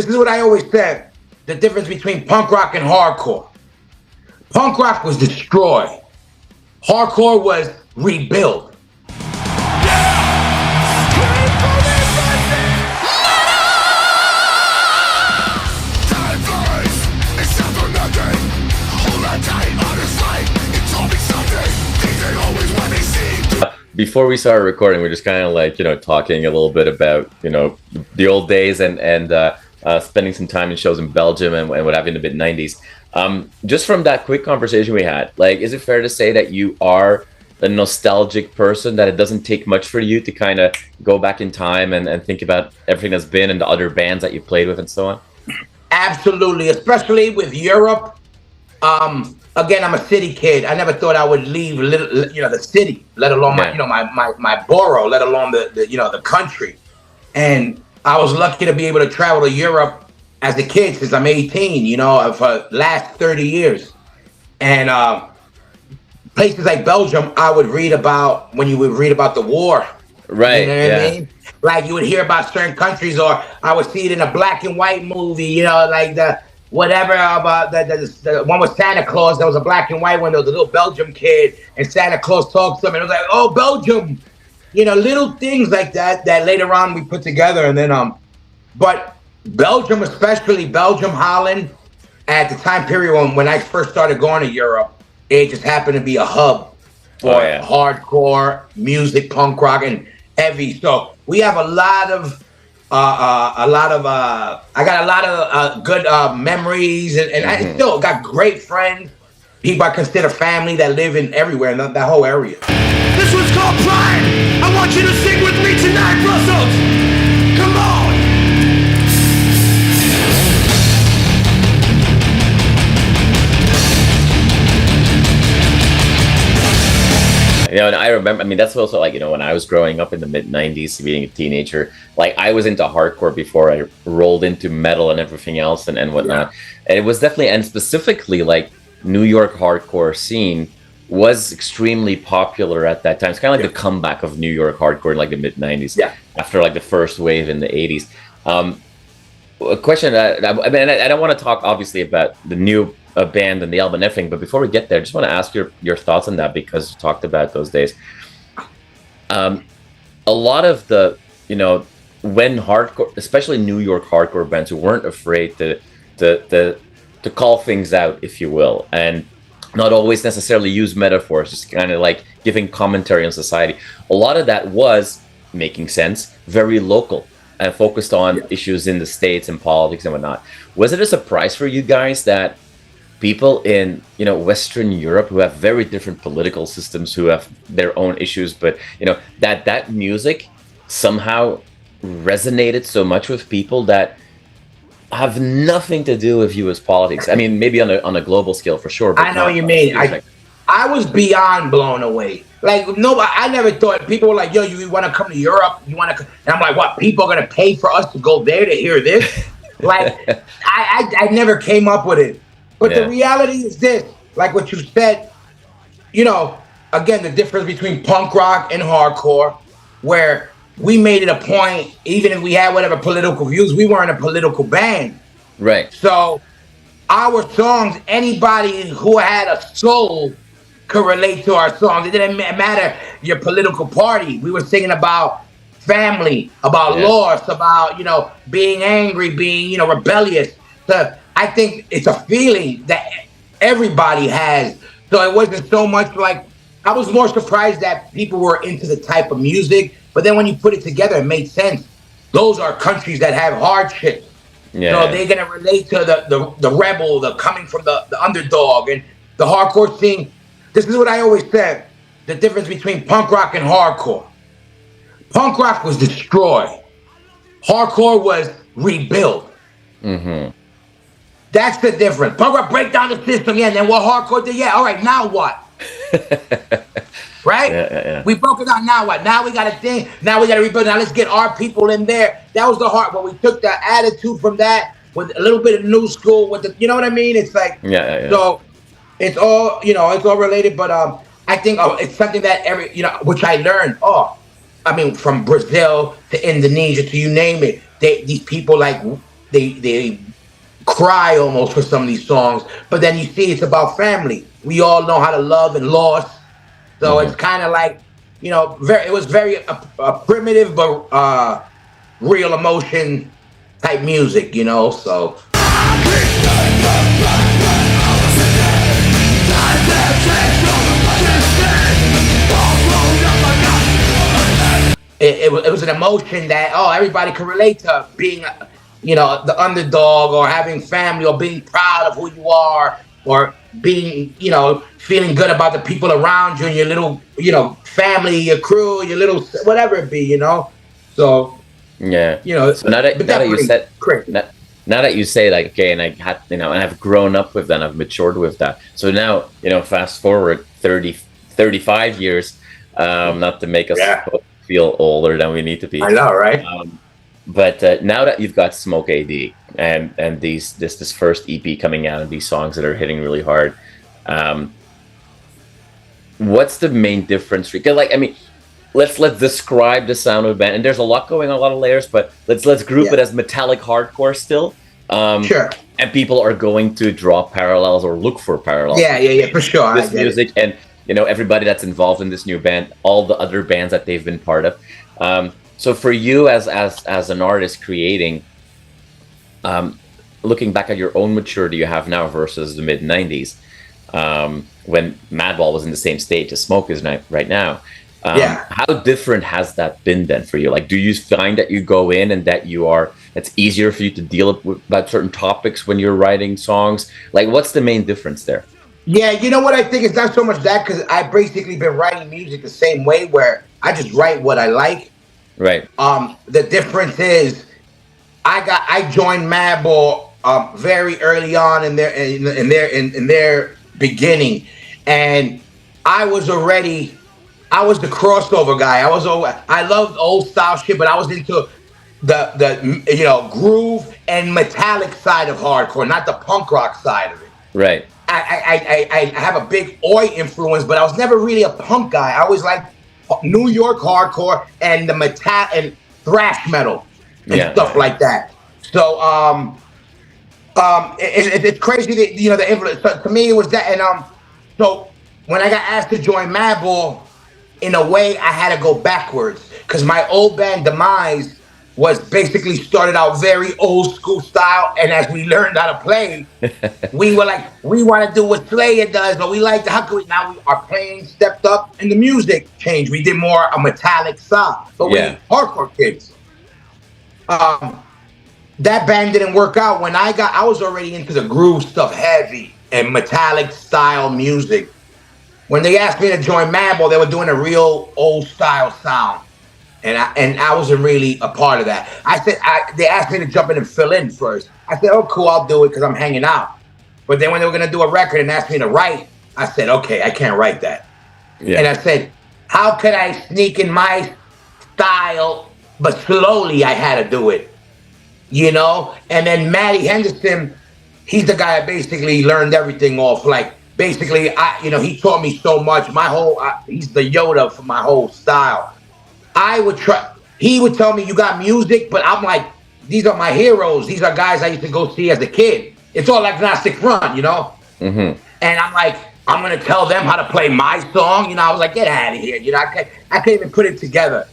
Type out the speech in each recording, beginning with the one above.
This is what I always said, the difference between punk rock and hardcore. Punk rock was destroyed. Hardcore was rebuilt. Before we started recording, we're just kind of like, talking a little bit about, the old days and spending some time in shows in Belgium and what have you in the mid-90s. Just from that quick conversation we had, like, is it fair to say that you are a nostalgic person, that it doesn't take much for you to kind of go back in time and think about everything that's been and the other bands that you played with and so on? Absolutely, especially with Europe. Again, I'm a city kid. I never thought I would leave, the city, let alone my borough, let alone the country. And I was lucky to be able to travel to Europe as a kid since I'm 18, for the last 30 years. And places like Belgium, I would read about when you would read about the war. Right. You know what I mean? Like you would hear about certain countries, or I would see it in a black and white movie, like the whatever about the one with Santa Claus. There was a black and white one. There was a little Belgium kid, and Santa Claus talked to him, and it was like, oh, Belgium, little things like that later on we put together. And then but Belgium, especially Belgium, Holland, at the time period when I first started going to Europe, it just happened to be a hub for hardcore music, punk rock, and heavy. So we have a lot of I got a lot of good memories, and I still got great friends, people I consider family that live in everywhere in that whole area. This one's called Pride. I want you to sing with me tonight, Brussels. Come on. And I remember, that's also like, when I was growing up in the mid-90s, being a teenager, like I was into hardcore before I rolled into metal and everything else and whatnot. And it was definitely, and specifically like New York hardcore scene was extremely popular at that time. It's kind of like the comeback of New York hardcore in like the mid-90s after like the first wave in the 80s. A question that, I don't want to talk obviously about the new band and the album and everything, but before we get there, I just want to ask your thoughts on that, because you talked about those days. A lot of the, when hardcore, especially New York hardcore bands who weren't afraid to call things out, if you will, and not always necessarily use metaphors, just kind of like giving commentary on society. A lot of that was making sense, very local, and focused on issues in the States and politics and whatnot. Was it a surprise for you guys that people in Western Europe, who have very different political systems, who have their own issues, but that music somehow resonated so much with people that have nothing to do with U.S. politics? I mean, maybe on a global scale for sure. But I know what you mean. I was beyond blown away. Like, I never thought people were like, yo, you want to come to Europe? You want to? And I'm like, what? People are gonna pay for us to go there to hear this? Like, I never came up with it. But the reality is this, like what you said, again, the difference between punk rock and hardcore, where we made it a point, even if we had whatever political views, we weren't a political band. Right. So our songs, anybody who had a soul could relate to our songs. It didn't matter your political party. We were singing about family, about loss, about, being angry, being, rebellious. So I think it's a feeling that everybody has. So it wasn't so much like, I was more surprised that people were into the type of music, but then when you put it together, it made sense. Those are countries that have hardship. So they're gonna relate to the rebel, the coming from the underdog, and the hardcore scene. This is what I always said, the difference between punk rock and hardcore. Punk rock was destroyed. Hardcore was rebuilt. That's the difference. Punk rock break down the system, and then what hardcore did, all right, now what? Right? We broke it down, now what? Now we got a thing, now we got to rebuild, now let's get our people in there. That was the heart, when we took the attitude from that with a little bit of new school, with the, you know what I mean? It's like, so it's all, it's all related, but I think it's something that which I learned, from Brazil to Indonesia to you name it, these people like they cry almost for some of these songs. But then you see it's about family. We all know how to love and loss. So it's kind of like, you know, it was very primitive but real emotion type music, you know. So it was an emotion that everybody could relate to, being, you know, the underdog, or having family, or being proud of who you are, or being, you know, feeling good about the people around you and your little, you know, family, your crew, your little whatever it be, you know. So yeah, you know. So now that you said, now that you say, like, okay, and I had, you know, and I've grown up with that, I've matured with that. So now, you know, fast forward 35 years, not to make us feel older than we need to be. I know, right? But now that you've got SMOKE AxD and this first EP coming out, and these songs that are hitting really hard, what's the main difference? Because, like, I mean, let's describe the sound of the band, and there's a lot going on, a lot of layers, but let's group it as metallic hardcore still. Sure. And people are going to draw parallels or look for parallels. Yeah, for sure. This music and, you know, everybody that's involved in this new band, all the other bands that they've been part of. So for you as an artist creating, looking back at your own maturity you have now versus the mid 90s, when Madball was in the same stage as SMOKE is right now. How different has that been then for you? Like, do you find that you go in and that it's easier for you to deal with about certain topics when you're writing songs? Like, what's the main difference there? Yeah, you know what I think? It's not so much that, because I've basically been writing music the same way, where I just write what I like. Right. The difference is I joined Madball very early on in their beginning, and I was the crossover guy. I loved old style shit, but I was into the you know, groove and metallic side of hardcore, not the punk rock side of it. Right. I have a big Oi influence, but I was never really a punk guy. I always liked New York hardcore and the metal and thrash metal and stuff like that. So it's crazy that, you know, the influence. So to me, it was that. And so when I got asked to join Madball, in a way, I had to go backwards, because my old band Demise was basically started out very old school style, and as we learned how to play, we were like, we want to do what Slayer does, but we like how can we now? Our playing stepped up and the music changed. We did more a metallic sound, but we hardcore kids. That band didn't work out. When I was already into the groove stuff, heavy and metallic style music. When they asked me to join Madball, they were doing a real old style sound. And I wasn't really a part of that. They asked me to jump in and fill in first. I said, oh, cool, I'll do it because I'm hanging out. But then when they were going to do a record and asked me to write, I said, okay, I can't write that. Yeah. And I said, how could I sneak in my style? But slowly I had to do it, you know? And then Matty Henderson, he's the guy I basically learned everything off. Like, basically, he taught me so much. He's the Yoda for my whole style. He would tell me, you got music, but I'm like, these are my heroes. These are guys I used to go see as a kid. It's all agnostic front, you know? Mm-hmm. And I'm like, I'm going to tell them how to play my song. You know, I was like, get out of here. You know, I can't even put it together.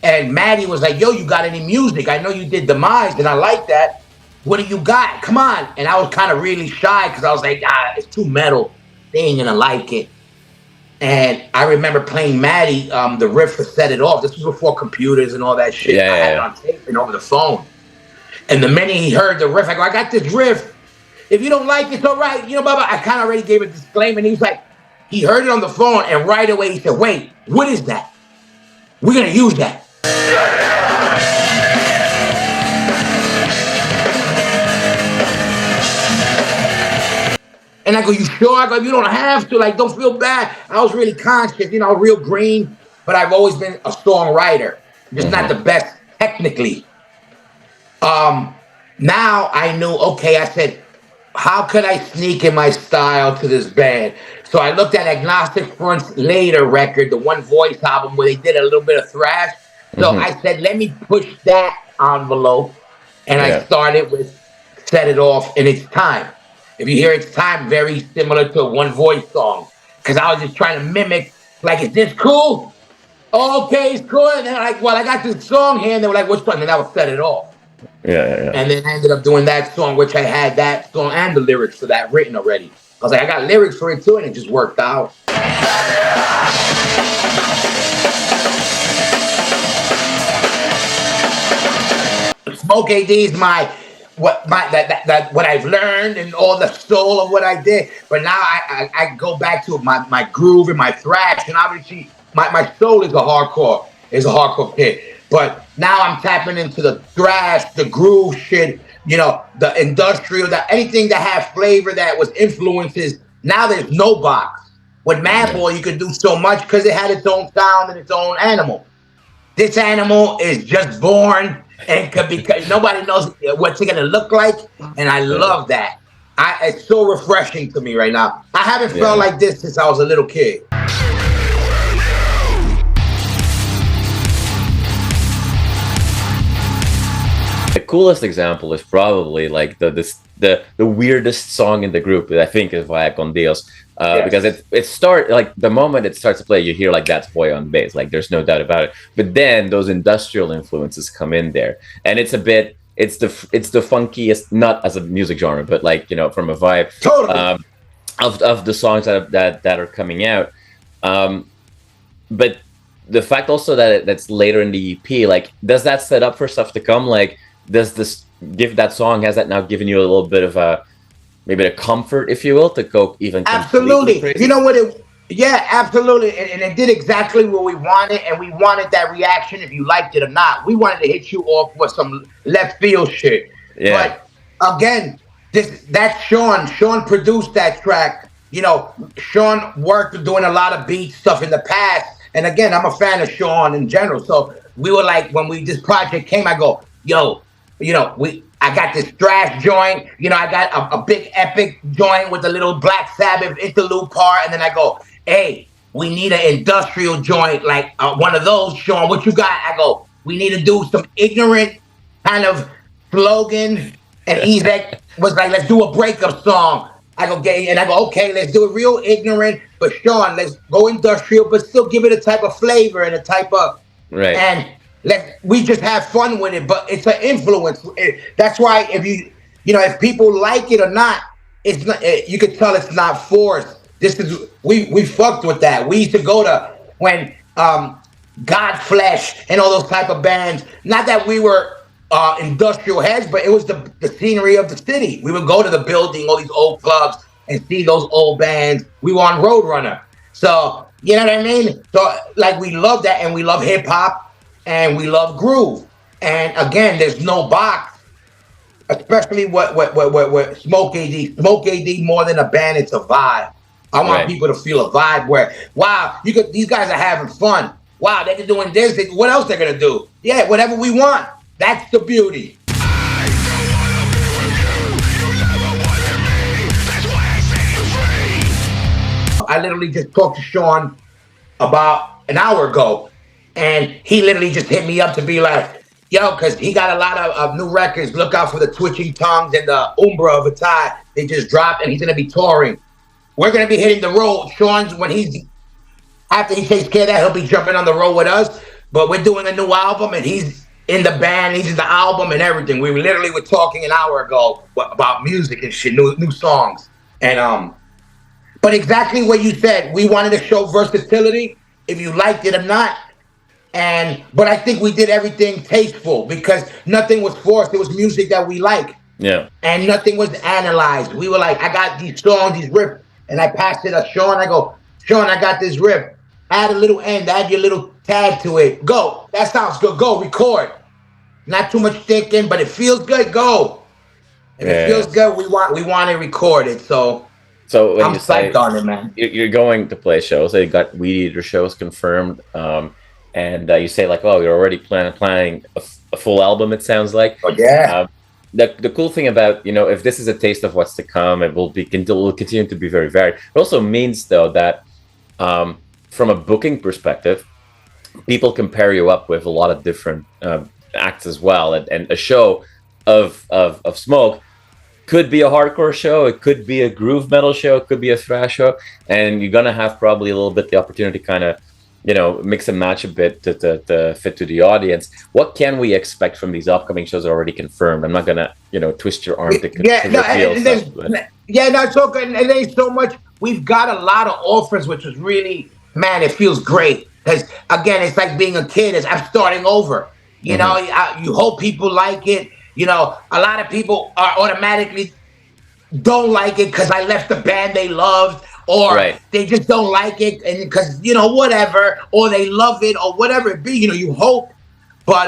And Maddie was like, yo, you got any music? I know you did Demise, and I like that. What do you got? Come on. And I was kind of really shy because I was like, it's too metal. They ain't going to like it. And I remember playing Maddie, the riff to Set It Off. This was before computers and all that shit. I had it on tape and over the phone. And the minute he heard the riff, I go, I got this riff. If you don't like it, it's all right. You know, blah, blah. I kind of already gave a disclaimer. And he's like, he heard it on the phone. And right away he said, wait, what is that? We're going to use that. And I go, you sure? I go, you don't have to. Like, don't feel bad. I was really conscious, you know, real green. But I've always been a songwriter. Just not the best technically. Now I knew, okay, I said, how could I sneak in my style to this band? So I looked at Agnostic Front's later record, the One Voice album, where they did a little bit of thrash. So I said, let me push that envelope. And I started with set it off in its time. If you hear its time, very similar to a One Voice song. Because I was just trying to mimic, like, is this cool? Oh, okay, it's cool. And then like, well, I got this song here, and they were like, which one? And I would set it off. Yeah. And then I ended up doing that song, which I had that song and the lyrics for that written already. I was like, I got lyrics for it too, and it just worked out. SMOKE AxD is what I've learned and all the soul of what I did. But now I go back to my groove and my thrash, and obviously my soul is a hardcore kid. But now I'm tapping into the thrash, the groove shit, you know, the industrial, anything that has flavor that was influences. Now there's no box. With Madball, you could do so much because it had its own sound and its own animal. This animal is just born and could be, nobody knows what's it gonna look like, and I love that. It's so refreshing to me right now. I haven't felt like this since I was a little kid. The coolest example is probably like the weirdest song in the group, I think, is Vaya con Dios. Because like the moment it starts to play, you hear like that's Hoya on bass, like there's no doubt about it. But then those industrial influences come in there, and it's the funkiest, not as a music genre, but like, you know, from a vibe of the songs that are coming out. But the fact also that that's later in the EP, like, does that set up for stuff to come? Like, does this give that song, has that now given you a little bit of maybe the comfort, if you will, to go even absolutely crazy? You know what absolutely, and it did exactly what we wanted, and we wanted that reaction if you liked it or not. We wanted to hit you off with some left field shit. But again, that's Sean produced that track. You know, Sean worked doing a lot of beat stuff in the past, and again, I'm a fan of Sean in general. So we were like, when this project came, I go, yo, you know, I got this thrash joint, you know, I got a big epic joint with a little Black Sabbath interlude part, and then I go, hey, we need an industrial joint, like one of those, Sean, what you got? I go, we need to do some ignorant kind of slogan, and Ezec was like, let's do a breakup song. I go, okay, let's do it real ignorant, but Sean, let's go industrial, but still give it a type of flavor and a type of, and we just have fun with it, but it's an influence. That's why if people like it or not, it's not. You could tell it's not forced. This is we fucked with that. We used to go to when Godflesh and all those type of bands. Not that we were industrial heads, but it was the scenery of the city. We would go to the building, all these old clubs, and see those old bands. We were on Roadrunner, so you know what I mean. So like we love that, and we love hip hop. And we love groove. And again, there's no box, especially what SMOKE AxD. SMOKE AxD, more than a band, it's a vibe. I want people to feel a vibe where, wow, these guys are having fun. Wow, they're doing this. What else they're gonna do? Yeah, whatever we want. That's the beauty. I literally just talked to Sean about an hour ago. And he literally just hit me up to be like, yo, because he got a lot of new records. Look out for the Twitching Tongues and the Umbra of a Tie. They just dropped, and he's going to be touring. We're going to be hitting the road. Sean's, after he takes care of that, he'll be jumping on the road with us. But we're doing a new album, and he's in the band. He's in the album and everything. We literally were talking an hour ago about music and shit, new songs. And but exactly what you said, we wanted to show versatility, if you liked it or not. But I think we did everything tasteful because nothing was forced. It was music that we like. Yeah. And nothing was analyzed. We were like, I got these songs, these riffs, and I passed it to Sean. I go, Sean, I got this riff. Add a little end, add your little tag to it. Go. That sounds good. Go, record. Not too much thinking, but it feels good. Go. If it feels good, we want to record it. So when I'm psyched on it, man. You're going to play shows. So you got Weed Eater shows confirmed. And you say like, oh, you're already planning a full album, it sounds like. Oh, yeah. The cool thing about, you know, if this is a taste of what's to come, it will continue to be very varied. It also means, though, that from a booking perspective, people can pair you up with a lot of different acts as well. And a show of SMOKE could be a hardcore show, it could be a groove metal show, it could be a thrash show, and you're gonna have probably a little bit the opportunity to kind of, you know, mix and match a bit to fit to the audience. What can we expect from these upcoming shows already confirmed? I'm not gonna, you know, twist your arm to reveal stuff. No, it's okay. And it ain't so much. We've got a lot of offers, which is really, man, it feels great. Because again, it's like being a kid. I'm starting over. You know, you hope people like it. You know, a lot of people are automatically don't like it because I left the band they loved, or they just don't like it, and because, you know, whatever, or they love it, or whatever it be. You know, you hope, but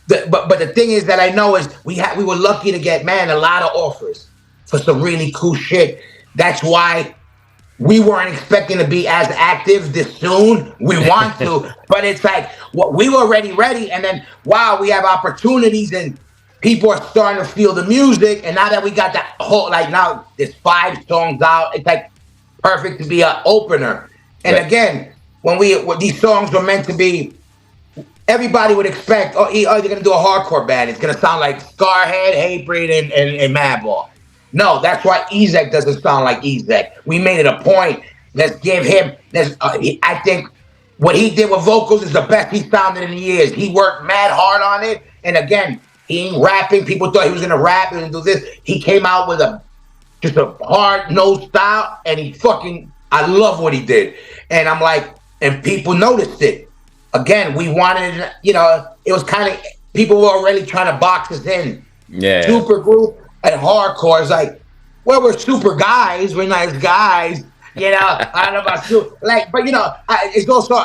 but the thing is that I know is we were lucky to get, man, a lot of offers for some really cool shit. That's why we weren't expecting to be as active this soon. We want to, but it's like, we were already ready, and then wow, we have opportunities, and people are starting to feel the music. And now that we got that whole, like, now there's 5 songs out, it's like perfect to be an opener. And again, when these songs were meant to be, everybody would expect, oh, they're gonna do a hardcore band. It's gonna sound like Skarhead, Hatebreed, and Madball. No, that's why Ezec doesn't sound like Ezec. We made it a point. Let's give him. I think what he did with vocals is the best he sounded in years. He worked mad hard on it, and again, he ain't rapping. People thought he was gonna rap and do this. He came out with just a hard-nosed style, and I love what he did. And I'm like, and people noticed it. Again, we wanted, you know, it was kind of, people were already trying to box us in. Yeah. Supergroup and hardcore is like, well, we're super guys, we're nice guys, you know. I don't know about super, like, but you know, it's also,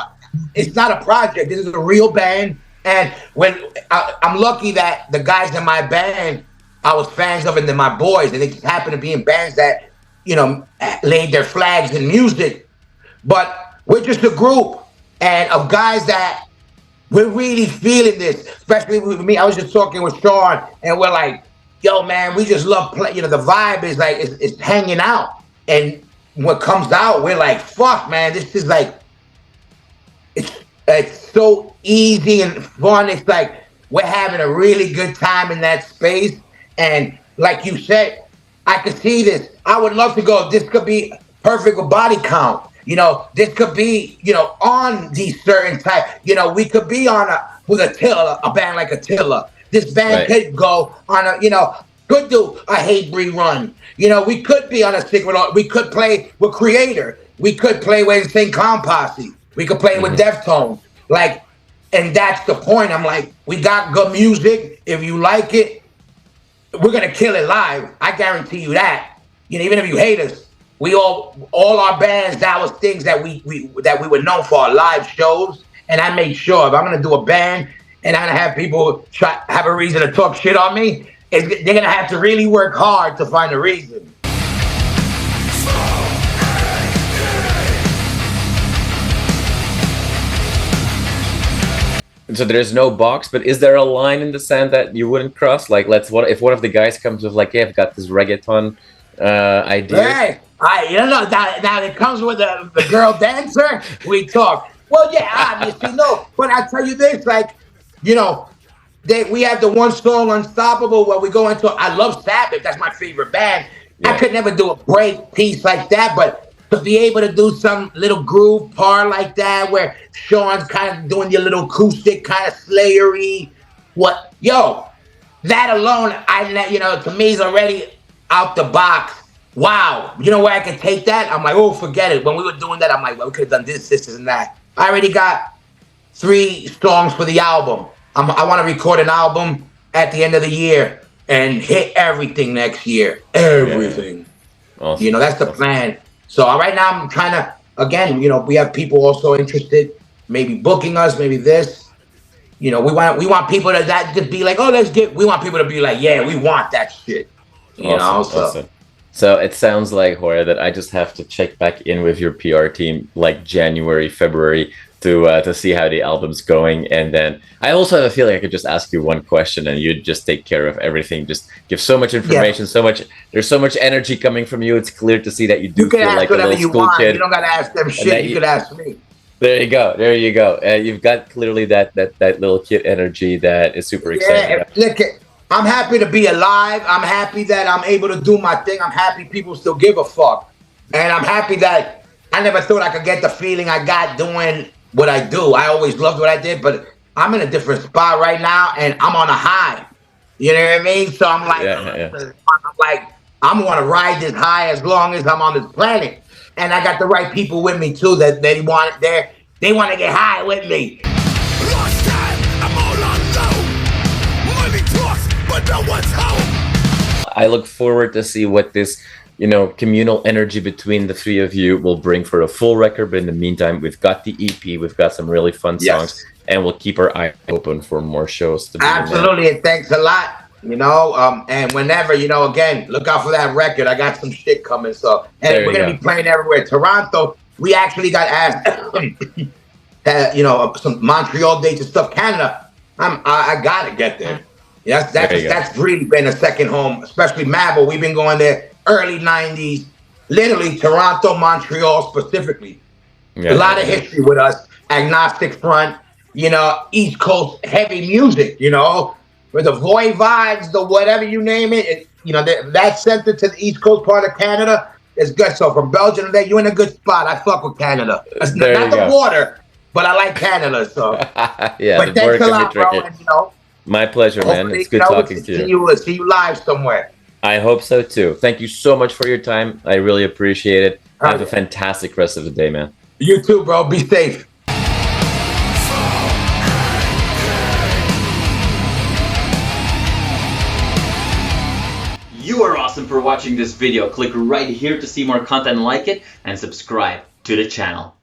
it's not a project. This is a real band, and when I'm lucky that the guys in my band, I was fans of, and they're my boys, and they just happen to be in bands that, you know, laid their flags in music. But we're just a group and of guys that we're really feeling this, especially with me. I was just talking with Sean, and we're like, yo, man, we just love play. You know, the vibe is like, it's hanging out. And what comes out, we're like, fuck, man, this is like, it's so easy and fun. It's like, we're having a really good time in that space. And like you said, I could see this. I would love to go, this could be perfect with body count. You know, this could be, you know, on these certain type, you know, we could be on with a band like Attila. This band could go on a, you know, could do a Hatebreed run. You know, we could be on a Secret. We could play with Creator. We could play with St. Clown Posse. We could play with Deftones. Like, and that's the point. I'm like, we got good music. If you like it, we're gonna kill it live. I guarantee you that. You know, even if you hate us, we all our bands, that was things that we were known for, our live shows. And I made sure if I'm gonna do a band and I'm gonna have people have a reason to talk shit on me, they're gonna have to really work hard to find a reason. So there's no box, but is there a line in the sand that you wouldn't cross? Like, if one of the guys comes with like, hey, I've got this reggaeton idea. Hey, you know, now it comes with the girl dancer, we talk. Well, yeah, obviously, no. But I tell you this, like, you know, we have the one song, Unstoppable, where we go into, I love Sabbath, that's my favorite band. Yeah. I could never do a break piece like that, but to be able to do some little groove part like that, where Sean's kind of doing your little acoustic, kind of slayery, that alone, you know, to me is already out the box. Wow, you know where I could take that? I'm like, oh, forget it. When we were doing that, I'm like, well, we could have done this, and that. I already got 3 songs for the album. I want to record an album at the end of the year and hit everything next year. Everything. Yeah. Awesome. You know, that's the plan. So right now I'm trying to, again, you know, we have people also interested, maybe booking us, maybe this. You know, we want people that just be like, oh, we want people to be like, yeah, we want that shit. You know, So it sounds like, Hoya, that I just have to check back in with your PR team like January, February to see how the album's going. And then I also have a feeling I could just ask you one question and you'd just take care of everything. Just give so much information, there's so much energy coming from you. It's clear to see that you do feel like a little school kid. You don't got to ask them shit. You could ask me. There you go. You've got clearly that little kid energy that is super exciting. Look, I'm happy to be alive. I'm happy that I'm able to do my thing. I'm happy people still give a fuck. And I'm happy that I never thought I could get the feeling I got doing what I do. I always loved what I did, but I'm in a different spot right now and I'm on a high. You know what I mean? So I'm like, I'm gonna ride this high as long as I'm on this planet. And I got the right people with me too that they want to get high with me. Lost time, I'm all on low. Money talks, but no one's home. I look forward to see what this, you know, communal energy between the three of you will bring for a full record. But in the meantime, we've got the EP, we've got some really fun songs, and we'll keep our eye open for more shows to do. Absolutely, and thanks a lot. You know, and whenever, you know, again, look out for that record. I got some shit coming. So, and we're gonna be playing everywhere. Toronto, we actually got asked, you know, some Montreal dates and stuff. Canada, I gotta get there. Yeah, that's really been a second home, especially Madball. We've been going there early '90s, literally Toronto, Montreal specifically. A lot of history with us. Agnostic Front, you know, East Coast heavy music, you know. With the Voy vibes, the whatever you name it, you know, that center to the East Coast part of Canada is good. So from Belgium to there, you're in a good spot. I fuck with Canada. Not the water, but I like Canada. So yeah, but thanks a lot, bro. And, you know, my pleasure, man. It's good talking to you. See you live somewhere. I hope so too. Thank you so much for your time. I really appreciate it. Have a fantastic rest of the day, man. You too, bro. Be safe. You are awesome for watching this video. Click right here to see more content like it and subscribe to the channel.